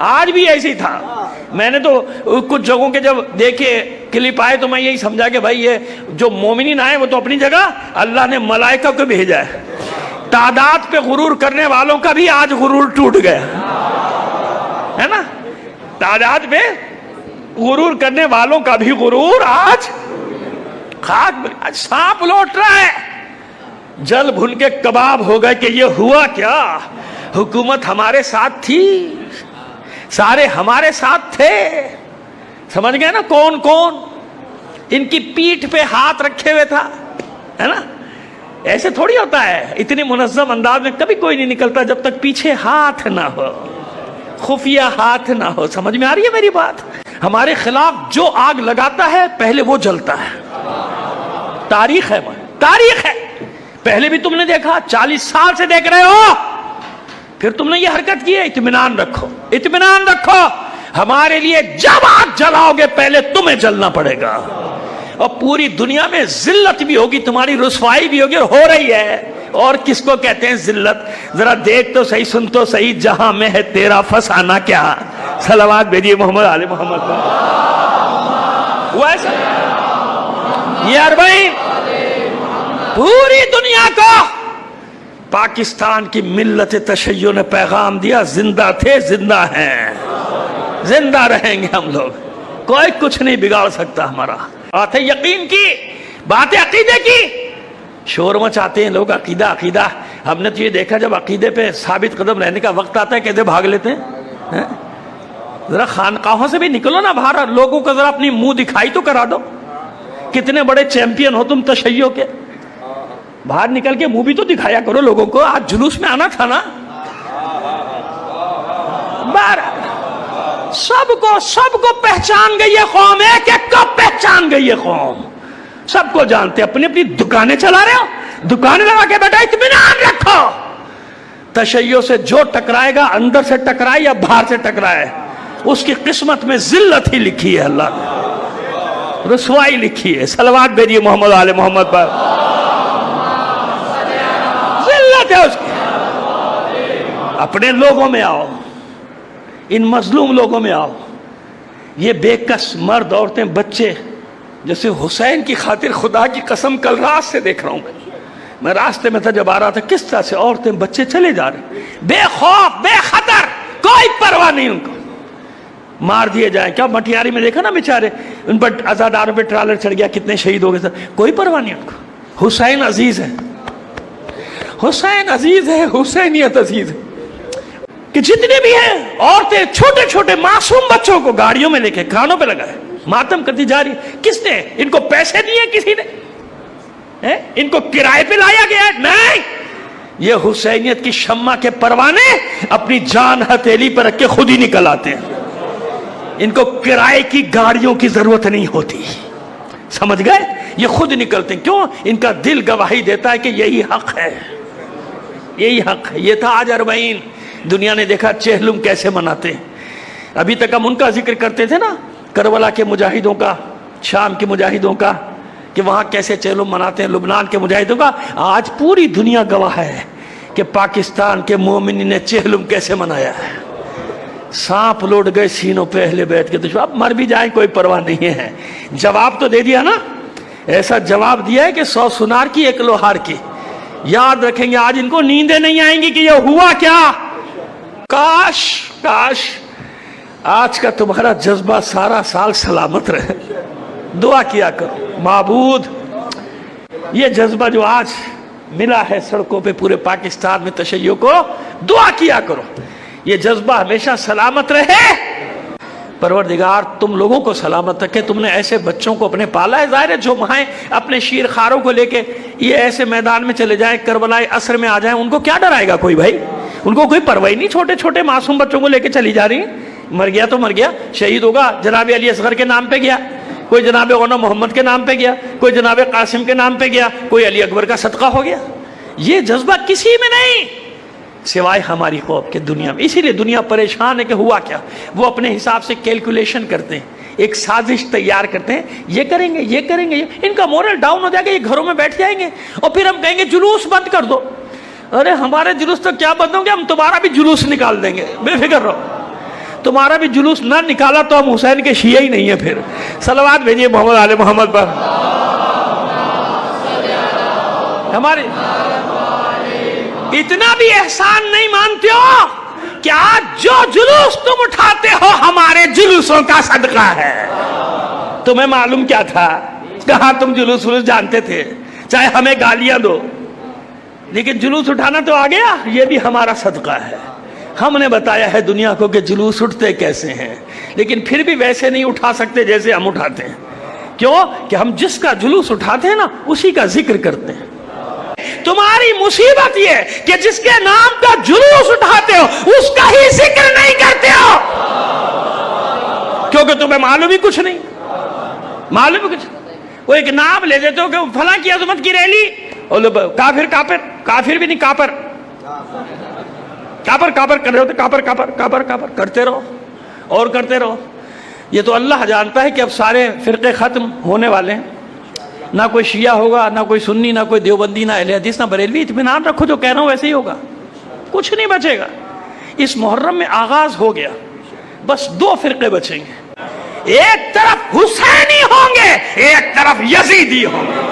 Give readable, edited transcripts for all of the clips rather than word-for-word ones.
آج بھی ایسی تھا. میں نے تو کچھ جگہوں کے جب دیکھے کلپ آئے تو میں یہی سمجھا کہ بھائی یہ جو مومنین آئے وہ تو اپنی جگہ, اللہ نے ملائکہ کو بھیجا ہے. تعداد پہ غرور کرنے والوں کا بھی آج غرور ٹوٹ گیا ہے نا. تعداد پہ غرور کرنے والوں کا بھی غرور آج خاک. سانپ لوٹ رہا ہے. جل بھن کے کباب ہو گئے کہ یہ ہوا کیا. حکومت ہمارے ساتھ تھی, سارے ہمارے ساتھ تھے. سمجھ گئے نا کون کون ان کی پیٹھ پہ ہاتھ رکھے ہوئے تھا, ہے نا. ایسے تھوڑی ہوتا ہے, اتنی منظم انداز میں کبھی کوئی نہیں نکلتا جب تک پیچھے ہاتھ نہ ہو, خفیہ ہاتھ نہ ہو. سمجھ میں آ رہی ہے میری بات. ہمارے خلاف جو آگ لگاتا ہے پہلے وہ جلتا ہے. تاریخ ہے, تاریخ ہے. پہلے بھی تم نے دیکھا, 40 سال سے دیکھ رہے ہو, پھر تم نے یہ حرکت کی ہے. اطمینان رکھو, اطمینان رکھو. ہمارے لیے جب آگ جلاؤ گے پہلے تمہیں جلنا پڑے گا, اور پوری دنیا میں ذلت بھی ہوگی, تمہاری رسوائی بھی ہوگی, اور ہو رہی ہے. اور کس کو کہتے ہیں ذلت؟ ذرا دیکھ تو صحیح, سن تو صحیح, جہاں میں ہے تیرا فسانہ کیا. صلوات بھیجیے محمد آل محمد پر. ویسے یہ 40 پوری دنیا کو پاکستان کی ملت تشیع نے پیغام دیا, زندہ تھے, زندہ ہیں, زندہ رہیں گے ہم لوگ. کوئی کچھ نہیں بگاڑ سکتا ہمارا. باتیں یقین کی, باتیں عقیدے کی. شور مچاتے ہیں لوگ عقیدہ عقیدہ. ہم نے تو یہ دیکھا جب عقیدے پہ ثابت قدم رہنے کا وقت آتا ہے کیسے بھاگ لیتے ہیں. ذرا خانقاہوں سے بھی نکلو نا باہر, لوگوں کو ذرا اپنی منہ دکھائی تو کرا دو. کتنے بڑے چیمپئن ہو تم تشیع کے, باہر نکل کے منہ بھی تو دکھایا کرو لوگوں کو. آج جلوس میں آنا تھا نا. سب کو پہچان گئی ہے قوم, ایک ایک کو پہچان گئی ہے قوم. سب کو جانتے. اپنی اپنی دکانیں چلا رہے ہو, دکانیں لگا کے بیٹھا. اطمینان رکھو. تشیع سے جو ٹکرائے گا, اندر سے ٹکرائے یا باہر سے ٹکرائے, اس کی قسمت میں ذلت ہی لکھی ہے, اللہ نے رسوائی لکھی ہے. صلوات بھیجیے محمد آل محمد پر. ذلت ہے اس کی. اپنے لوگوں میں آؤ, ان مظلوم لوگوں میں آؤ. یہ بے کس مرد, عورتیں, بچے, جیسے حسین کی خاطر خدا کی قسم کل رات سے دیکھ رہا ہوں. میں راستے میں تھا جب آ رہا تھا, کس طرح سے عورتیں بچے چلے جا رہے, بے خوف بے خطر, کوئی پرواہ نہیں ان کو. مار دیے جائیں. کیا مٹیاری میں دیکھا نا بیچارے, ان پر عزاداروں پہ ٹرالر چڑھ گیا, کتنے شہید ہو گئے تھے, کوئی پرواہ نہیں ان کو. حسین عزیز ہے, حسین عزیز ہے, حسینیت عزیز ہے. کہ جتنے بھی ہیں عورتیں, چھوٹے چھوٹے معصوم بچوں کو گاڑیوں میں لے کے کانوں پہ لگائے, ماتم کرتی جا رہی. کس نے ان کو پیسے دیے؟ کسی نے ان کو کرائے پہ لایا گیا ہے؟ نہیں. یہ حسینیت کی شمع کے پروانے اپنی جان ہتھیلی پر رکھ کے خود ہی نکل آتے ہیں. ان کو کرائے کی گاڑیوں کی ضرورت نہیں ہوتی. سمجھ گئے؟ یہ خود نکلتے ہیں. کیوں؟ ان کا دل گواہی دیتا ہے کہ یہی حق ہے, یہی حق ہے. یہ تھا آج 40. دنیا نے دیکھا چہلم کیسے مناتے ہیں. ابھی تک ہم ان کا ذکر کرتے تھے نا, کربلا کے مجاہدوں کا, شام کے مجاہدوں کا, کہ وہاں کیسے چہلم مناتے ہیں, لبنان کے مجاہدوں کا. آج پوری دنیا گواہ ہے کہ پاکستان کے مومنین نے چہلم کیسے منایا ہے. سانپ لوٹ گئے سینوں پہ اہل بیت کے دشمن. اب مر بھی جائیں کوئی پرواہ نہیں ہے. جواب تو دے دیا نا, ایسا جواب دیا ہے کہ 100 سنار کی 1 لوہار کی. یاد رکھیں گے آج ان کو نیندیں نہیں آئیں گی کہ یہ ہوا کیا. کاش کاش آج کا تمہارا جذبہ سارا سال سلامت رہے. دعا کیا کرو, معبود یہ جذبہ جو آج ملا ہے سڑکوں پہ پورے پاکستان میں تشیع کو, دعا کیا کرو یہ جذبہ ہمیشہ سلامت رہے. پروردگار تم لوگوں کو سلامت رکھے. تم نے ایسے بچوں کو اپنے پالا ہے. ظاہر ہے جو مائیں اپنے شیر خاروں کو لے کے یہ ایسے میدان میں چلے جائیں, کربلائے عصر میں آ جائیں, ان کو کیا ڈرائے گا کوئی بھائی. ان کو کوئی پرواہ نہیں. چھوٹے چھوٹے معصوم بچوں کو لے کے چلی جا رہی ہیں. مر گیا تو مر گیا, شہید ہوگا جناب علی اصغر کے نام پہ گیا, کوئی جناب غلام محمد کے نام پہ گیا, کوئی جناب قاسم کے نام پہ گیا, کوئی علی اکبر کا صدقہ ہو گیا. یہ جذبہ کسی میں نہیں سوائے ہماری قوم کے دنیا میں. اسی لیے دنیا پریشان ہے کہ ہوا کیا. وہ اپنے حساب سے کیلکولیشن کرتے ہیں, ایک سازش تیار کرتے ہیں, یہ کریں گے یہ کریں گے. ان کا مورل ڈاؤن ہو جائے گا, یہ گھروں میں بیٹھ جائیں گے, اور پھر ہم کہیں گے جلوس بند کر دو. ارے ہمارے جلوس تو کیا بند ہوں گے, ہم تمہارا بھی جلوس نکال دیں گے, بے فکر رہو. تمہارا بھی جلوس نہ نکالا تو ہم حسین کے شیعہ ہی نہیں ہیں پھر. صلوات بھیجیے محمد آل محمد پر. ہمارے اتنا بھی احسان نہیں مانتے ہو کہ آج جو جلوس تم اٹھاتے ہو ہمارے جلوسوں کا صدقہ ہے. تمہیں معلوم کیا تھا؟ کہاں تم جلوس جانتے تھے؟ چاہے ہمیں گالیاں دو لیکن جلوس اٹھانا تو آ گیا. یہ بھی ہمارا صدقہ ہے. ہم نے بتایا ہے دنیا کو کہ جلوس اٹھتے کیسے ہیں, لیکن پھر بھی ویسے نہیں اٹھا سکتے جیسے ہم اٹھاتے ہیں. کیوں؟ کہ ہم جس کا جلوس اٹھاتے ہیں نا اسی کا ذکر کرتے ہیں. تمہاری مصیبت یہ کہ جس کے نام کا جلوس اٹھاتے ہو اس کا ہی ذکر نہیں کرتے ہو, کیونکہ تمہیں معلوم ہی کچھ نہیں. معلوم ہی کچھ. وہ ایک نام لے دیتے ہو کہ فلاں کی عظمت کی ریلی, کافر کافر کافر بھی نہیں, کافر کافر کافر کر رہے ہوتے, کافر کافر کافر کافر کرتے رہو اور کرتے رہو. یہ تو اللہ جانتا ہے کہ اب سارے فرقے ختم ہونے والے ہیں. نہ کوئی شیعہ ہوگا, نہ کوئی سنی, نہ کوئی دیوبندی, نہ اہل حدیث, نہ بریلوی. اطمینان رکھو, جو کہہ رہا ہوں ویسے ہی ہوگا, کچھ نہیں بچے گا. اس محرم میں آغاز ہو گیا, بس 2 فرقے بچیں گے. ایک طرف حسینی ہوں گے, ایک طرف یزیدی ہوں گے.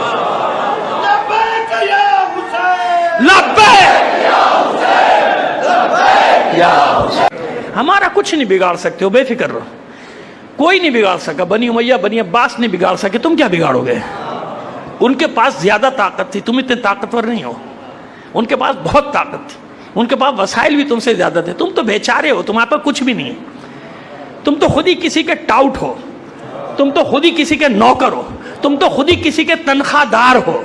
ہمارا کچھ نہیں بگاڑ سکتے ہو, بے فکر رہو. کوئی نہیں بگاڑ سکا. بنی امیہ بنی عباس نہیں بگاڑ سکے, تم کیا بگاڑو گے؟ ان کے پاس زیادہ طاقت تھی, تم اتنے طاقتور نہیں ہو. ان کے پاس بہت طاقت تھی, ان کے پاس وسائل بھی تم سے زیادہ تھے. تم تو بیچارے ہو, تمہارے پاس کچھ بھی نہیں ہے. تم تو خود ہی کسی کے ٹاؤٹ ہو, تم تو خود ہی کسی کے نوکر ہو, تم تو خود ہی کسی کے تنخواہ دار ہو.